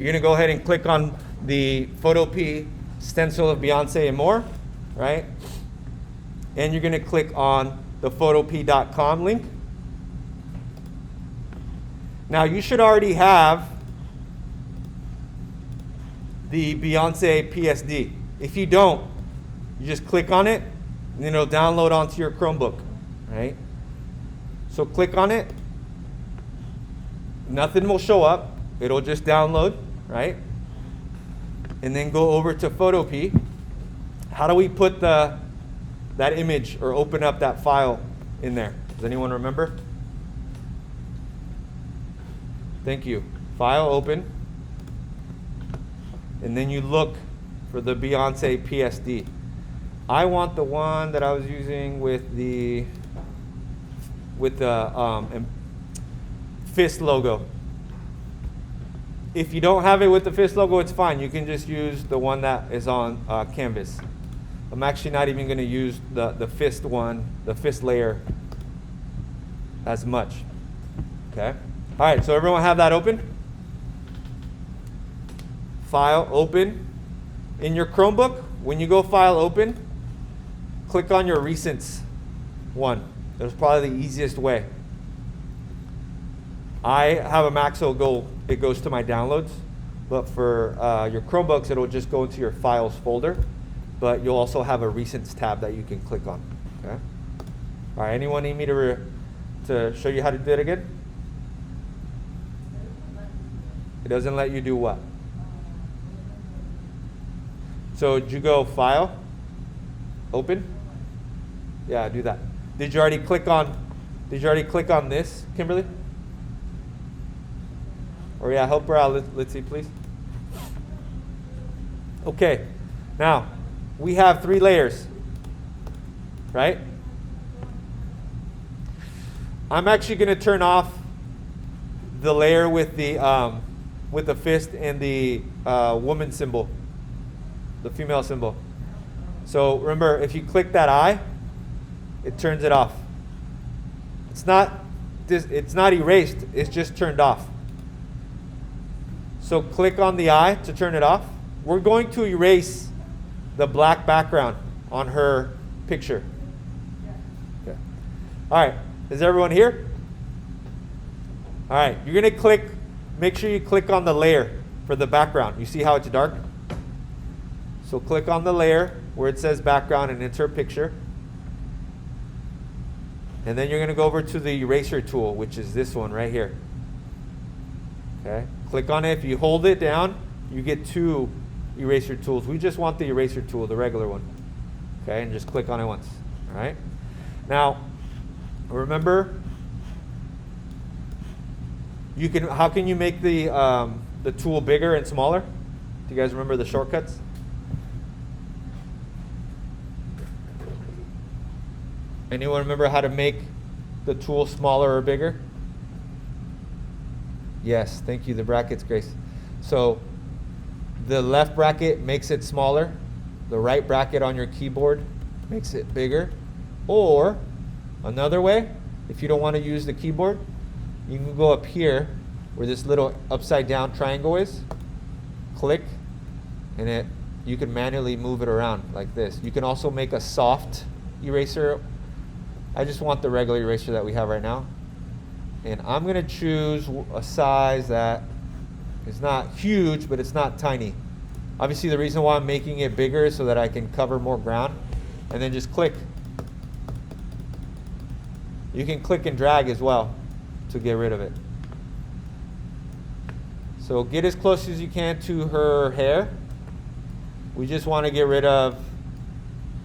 You're gonna go ahead and click on the Photopea stencil of Beyonce and more, right? And you're gonna click on the photopea.com link. Now you should already have the Beyonce PSD. If you don't, you just click on it and then it'll download onto your Chromebook, right? So click on it, nothing will show up, it'll just download, right? And then go over to Photopea. How do we put that image or open up that file in there? Does anyone remember? Thank you. File open. And then you look for the Beyonce PSD. I want the one that I was using with the fist logo. If you don't have it with the fist logo, it's fine. You can just use the one that is on Canvas. I'm actually not even going to use the fist one, the fist layer, as much. Okay. All right. So everyone have that open? File open. In your Chromebook, when you go File open, click on your Recents one. That's probably the easiest way. I have a Mac, so it goes to my downloads. But for your Chromebooks, it'll just go into your Files folder. But you'll also have a Recents tab that you can click on. Okay. All right. Anyone need me to show you how to do it again? It doesn't let you do what? So did you go File, Open? Yeah, do that. Did you already click on this, Kimberly? Or yeah, help her out, let's see, please. Okay, now we have 3 layers, right? I'm actually going to turn off the layer with the fist and the woman symbol, the female symbol. So remember, if you click that eye, it turns it off. It's not erased, it's just turned off. So click on the eye to turn it off. We're going to erase the black background on her picture. Okay. All right, is everyone here? All right, you're gonna make sure you click on the layer for the background. You see how it's dark? So click on the layer where it says background and insert picture. And then you're going to go over to the eraser tool, which is this one right here. Okay. Click on it. If you hold it down, you get 2 eraser tools. We just want the eraser tool, the regular one. Okay, and just click on it once. All right. Now, remember, how can you make the tool bigger and smaller? Do you guys remember the shortcuts? Anyone remember how to make the tool smaller or bigger? Yes, thank you. The brackets, Grace. So the left bracket makes it smaller. The right bracket on your keyboard makes it bigger. Or another way, if you don't want to use the keyboard, you can go up here where this little upside down triangle is. Click, and you can manually move it around like this. You can also make a soft eraser. I just want the regular eraser that we have right now. And I'm going to choose a size that is not huge, but it's not tiny. Obviously, the reason why I'm making it bigger is so that I can cover more ground. And then just click. You can click and drag as well to get rid of it. So get as close as you can to her hair. We just want to get rid of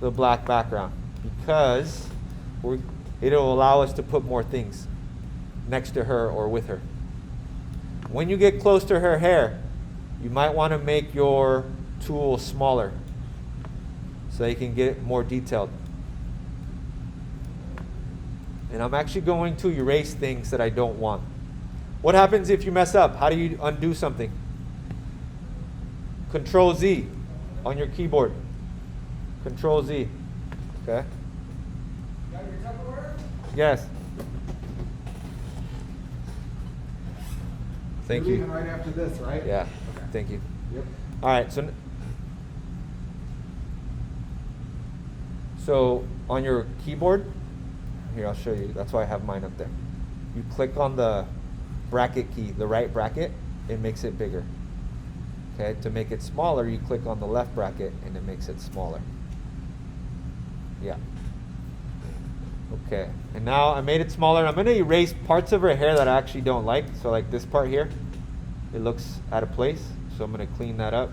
the black background because it'll allow us to put more things next to her or with her. When you get close to her hair, you might want to make your tool smaller so you can get it more detailed. And I'm actually going to erase things that I don't want. What happens if you mess up? How do you undo something? Control Z on your keyboard. Control Z. Okay? Yes. Thank you. Right after this, right? Yeah. Okay. Thank you. Yep. All right, so on your keyboard, here I'll show you. That's why I have mine up there. You click on the bracket key, the right bracket, it makes it bigger. Okay, to make it smaller, you click on the left bracket and it makes it smaller. Yeah. Okay, and now I made it smaller. I'm going to erase parts of her hair that I actually don't like. So like this part here, it looks out of place. So I'm going to clean that up.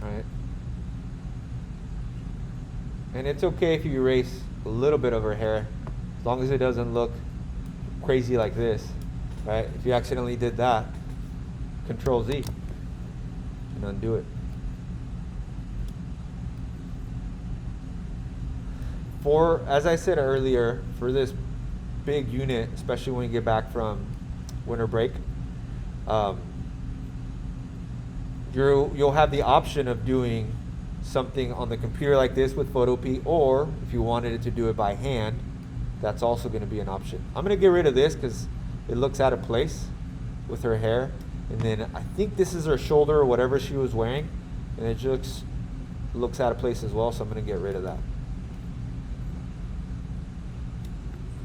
All right. And it's okay if you erase a little bit of her hair, as long as it doesn't look crazy like this, right? If you accidentally did that, Control Z and undo it. As I said earlier, for this big unit, especially when you get back from winter break, you'll have the option of doing something on the computer like this with Photopea, or if you wanted it to do it by hand, that's also going to be an option. I'm going to get rid of this because it looks out of place with her hair. And then I think this is her shoulder or whatever she was wearing, and it just looks out of place as well, so I'm going to get rid of that.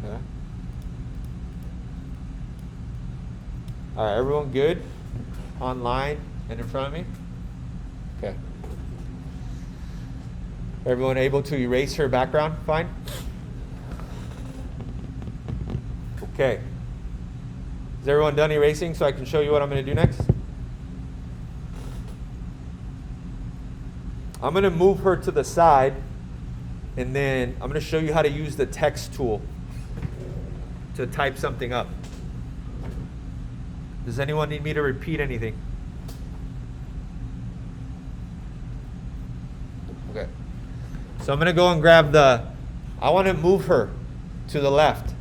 Okay. All right, everyone good? Online and in front of me? Okay. Everyone able to erase her background? Fine? Okay. Is everyone done erasing so I can show you what I'm going to do next? I'm going to move her to the side, and then I'm going to show you how to use the text tool to type something up. Does anyone need me to repeat anything? Okay. So I'm going to go and grab I want to move her to the left.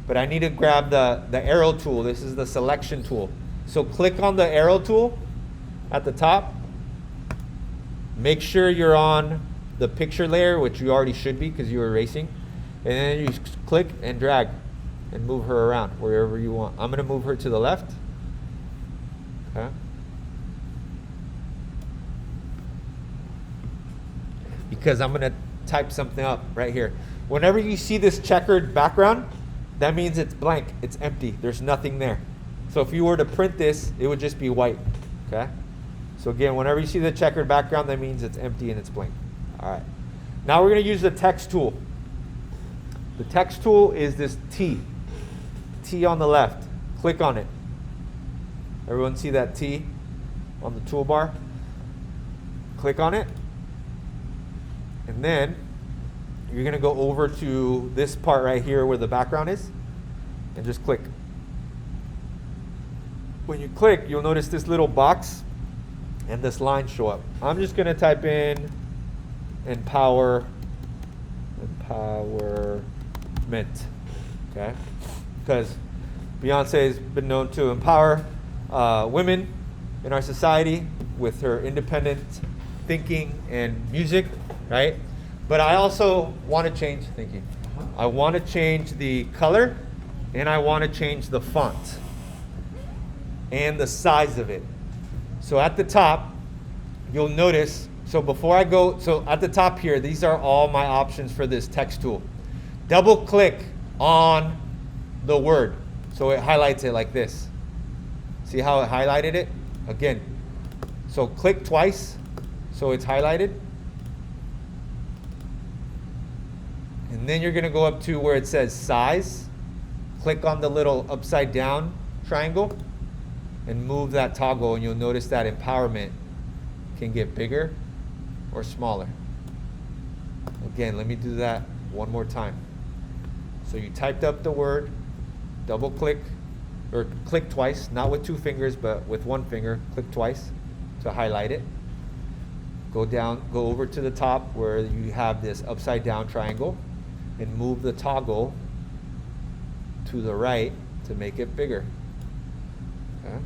But I need to grab the arrow tool. This is the selection tool. So click on the arrow tool at the top. Make sure you're on the picture layer, which you already should be because you were erasing. And then you click and drag and move her around wherever you want. I'm going to move her to the left. Okay. Because I'm going to type something up right here. Whenever you see this checkered background, that means it's blank, it's empty, there's nothing there. So if you were to print this, it would just be white, okay? So again, whenever you see the checkered background, that means it's empty and it's blank. All right. Now we're gonna use the text tool. The text tool is this T on the left. Click on it. Everyone see that T on the toolbar? Click on it. And then you're going to go over to this part right here where the background is and just click. When you click, you'll notice this little box and this line show up. I'm just going to type in empowerment, okay? Because Beyonce has been known to empower women in our society with her independent thinking and music, right? But I also want to change thinking. I want to change the color, and I want to change the font and the size of it. So at the top, you'll notice, so at the top here, these are all my options for this text tool. Double click on the word, so it highlights it like this. See how it highlighted it? Again, so click twice, so it's highlighted. And then you're going to go up to where it says size. Click on the little upside down triangle and move that toggle, and you'll notice that empowerment can get bigger or smaller. Again, let me do that one more time. So you typed up the word, double click, or click twice, not with two fingers, but with one finger, click twice to highlight it. Go over to the top where you have this upside down triangle and move the toggle to the right to make it bigger. Okay.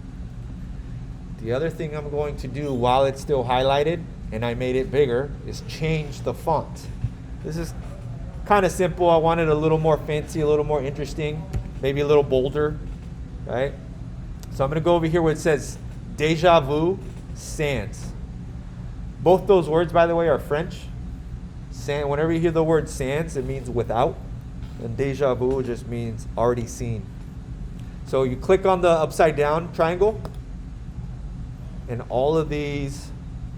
The other thing I'm going to do while it's still highlighted and I made it bigger is change the font. This is kind of simple. I want it a little more fancy, a little more interesting, maybe a little bolder, right? So I'm going to go over here where it says Deja Vu Sans. Both those words, by the way, are French. Whenever you hear the word sans, it means without. And deja vu just means already seen. So you click on the upside down triangle, and all of these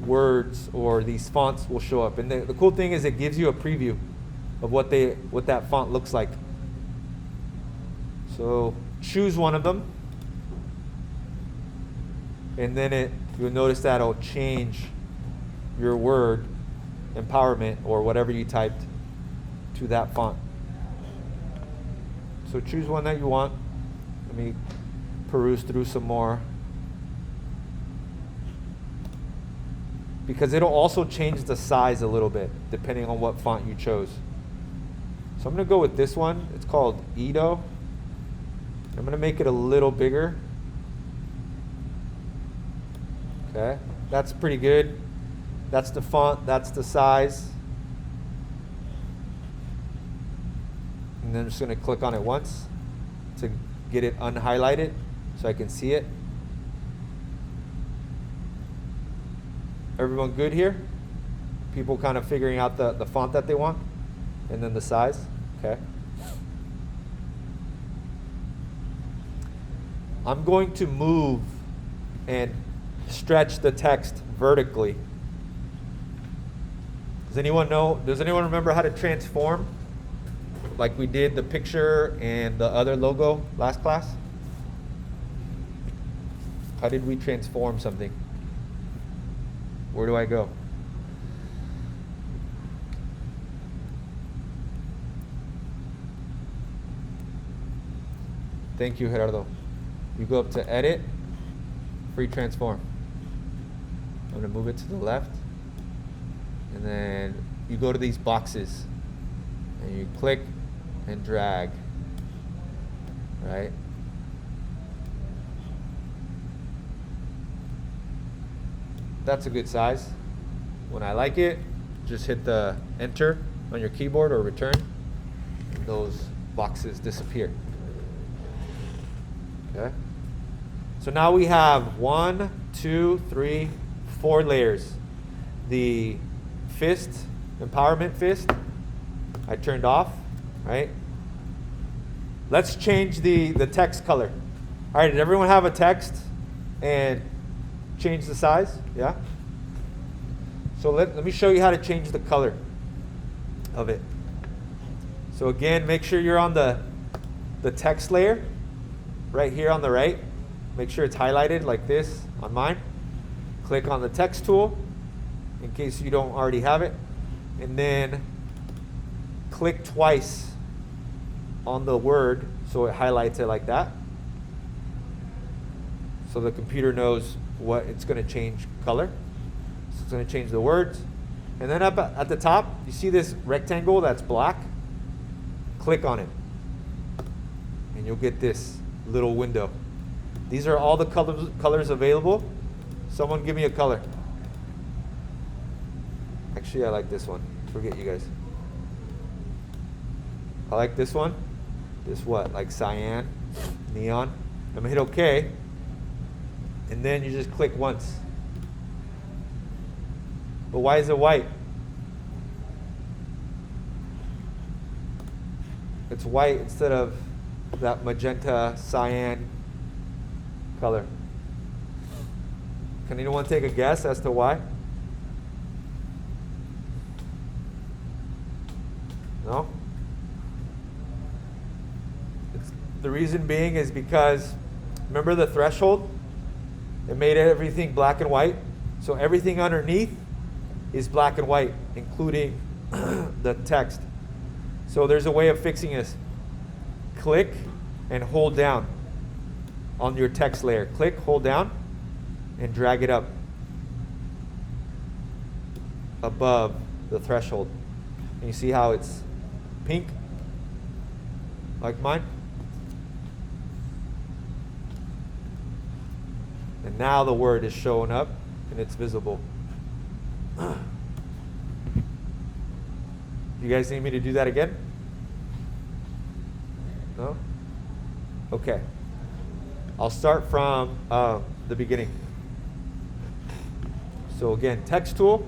words or these fonts will show up. And the cool thing is it gives you a preview of what that font looks like. So choose one of them, and then you'll notice that it'll change your word empowerment or whatever you typed to that font. So choose one that you want. Let me peruse through some more. Because it'll also change the size a little bit depending on what font you chose. So I'm going to go with this one. It's called Edo. I'm going to make it a little bigger. Okay, that's pretty good. That's the font, that's the size. And then I'm just going to click on it once to get it unhighlighted so I can see it. Everyone good here? People kind of figuring out the font that they want and then the size. Okay. I'm going to move and stretch the text vertically. Does anyone remember how to transform? Like we did the picture and the other logo last class? How did we transform something? Where do I go? Thank you, Gerardo. You go up to edit, free transform. I'm going to move it to the left. And then you go to these boxes and you click and drag, right? That's a good size. When I like it, just hit the enter on your keyboard or return, and those boxes disappear. Okay? So now we have 1, 2, 3, 4 layers. The fist, empowerment fist, I turned off, right? Let's change the text color. All right, did everyone have a text and change the size? Yeah? So let me show you how to change the color of it. So again, make sure you're on the text layer right here on the right. Make sure it's highlighted like this on mine. Click on the text tool in case you don't already have it. And then click twice on the word so it highlights it like that. So the computer knows what it's going to change color. So it's going to change the words. And then up at the top, you see this rectangle that's black? Click on it. And you'll get this little window. These are all the colors available. Someone give me a color. Actually, I like this one. Forget you guys. I like this one. This what? Like cyan, neon. I'm going to hit OK. And then you just click once. But why is it white? It's white instead of that magenta, cyan color. Can anyone take a guess as to why? No? The reason being is because, remember the threshold? It made everything black and white. So everything underneath is black and white, including the text. So there's a way of fixing this. Click and hold down on your text layer. Click, hold down, and drag it up above the threshold. And you see how it's pink, like mine? And now the word is showing up and it's visible. You guys need me to do that again? No? Okay. I'll start from the beginning. So again, text tool.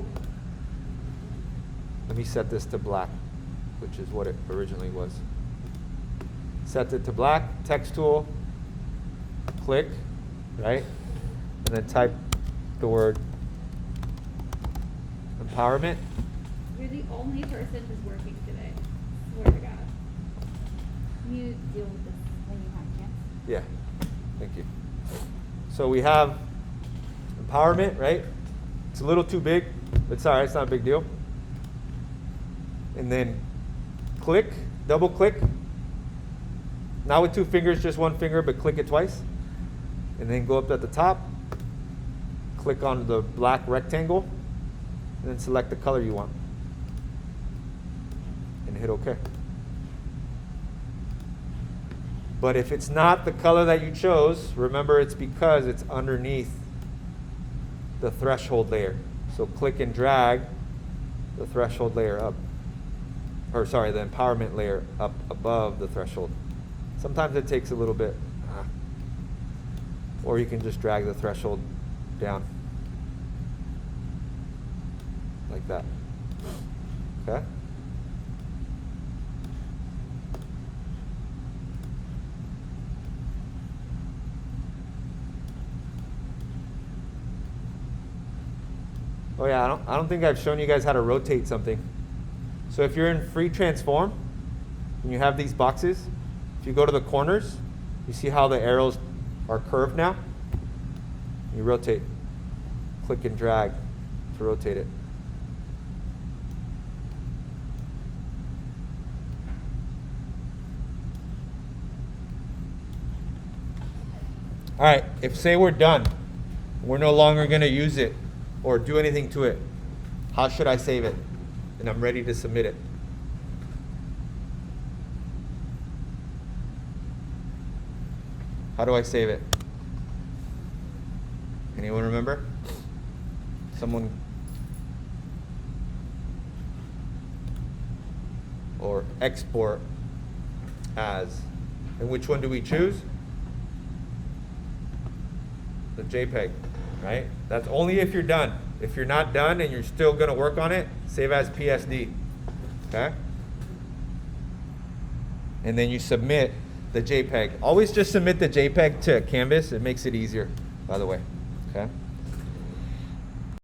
Let me set this to black, which is what it originally was. Set it to black, text tool, click, right? And then type the word empowerment. You're the only person who's working today. Swear to God. Can you deal with this when you have a chance? Yeah, thank you. So we have empowerment, right? It's a little too big. It's all right, it's not a big deal. And then click, double click. Not with two fingers, just one finger, but click it twice. And then go up at the top, click on the black rectangle, and then select the color you want. And hit OK. But if it's not the color that you chose, remember it's because it's underneath the threshold layer. So click and drag the threshold layer up. Or sorry, the empowerment layer up above the threshold. Sometimes it takes a little bit. Or you can just drag the threshold down. Like that. Okay? Oh yeah, I don't think I've shown you guys how to rotate something. So if you're in free transform, and you have these boxes, if you go to the corners, you see how the arrows are curved now? You rotate. Click and drag to rotate it. All right, if say we're done, we're no longer going to use it or do anything to it, how should I save it? And I'm ready to submit it. How do I save it? Anyone remember? Someone? Or export as. And which one do we choose? The JPEG, right? That's only if you're done. If you're not done and you're still going to work on it, save as PSD. Okay? And then you submit the JPEG. Always just submit the JPEG to Canvas. It makes it easier, by the way. Okay?